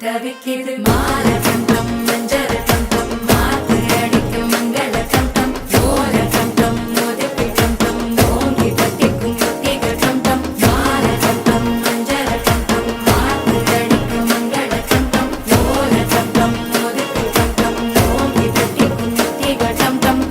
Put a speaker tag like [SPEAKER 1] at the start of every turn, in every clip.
[SPEAKER 1] தவிக்கிது மால கண்டம் மஞ்சள் கண்டம் மாத்து அடிக்கும் மங்கள கண்டம் ஓல கண்டம் மோதிப்பி கண்டம் ஓங்கி பட்டிக்கும் ஒத்திக கண்டம் மால கண்டம் மஞ்சள் கண்டம் மாத்து அடிக்கும் மங்கள கண்டம் ஓல கண்டம் மோதிப்பி கண்டம் ஓங்கி பட்டிக்கும் ஒத்திக கண்டம்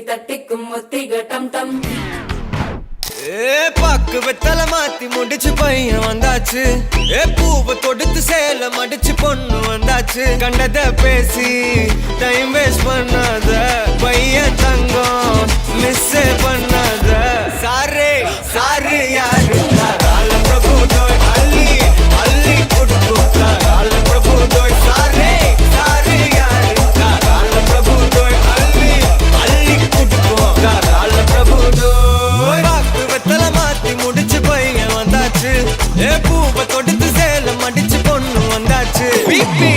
[SPEAKER 1] தட்டிக்கும் ஒத்திக டம் டம்
[SPEAKER 2] பாக்கு வெத்தல மாத்தி முடிச்சு பையன் வந்தாச்சு பூவை தொடுத்து சேல மடிச்சு பொண்ணு வந்தாச்சு கண்டத பேசி டைம் வேஸ்ட் பண்ணாத பையன் தங்கம் மிஸ் பண்ணாத சாரே சாரு யாரு கால பிரபு தோய் அள்ளி அள்ளி கொடுத்து கால பிரபு தோய் சாரே சாரு யாரு கால பிரபு தோய் அள்ளி அள்ளி கொடுத்து கால பிரபு தோய் பாக்கு வெத்தல மாத்தி முடிச்சு பையன் வந்தாச்சு பூவை தொடுத்து சேல மடிச்சு பொண்ணு வந்தாச்சு பிபி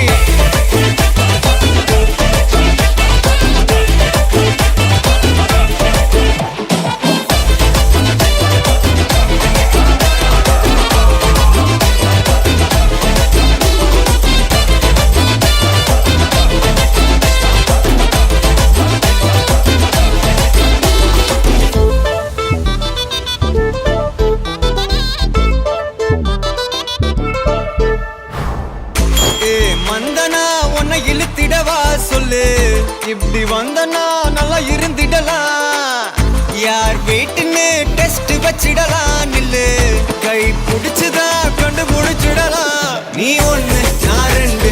[SPEAKER 2] மந்தனா உன்னை இழுத்திடவா சொல்லு இப்படி வந்தனா நல்லா இருந்திடலாம் யார் வீட்டுன்னு டெஸ்ட் வச்சிடலாம் நில்லு கை பிடிச்சுதான் கண்டு முடிச்சிடலாம் நீ ஒண்ணு நான் ரெண்டு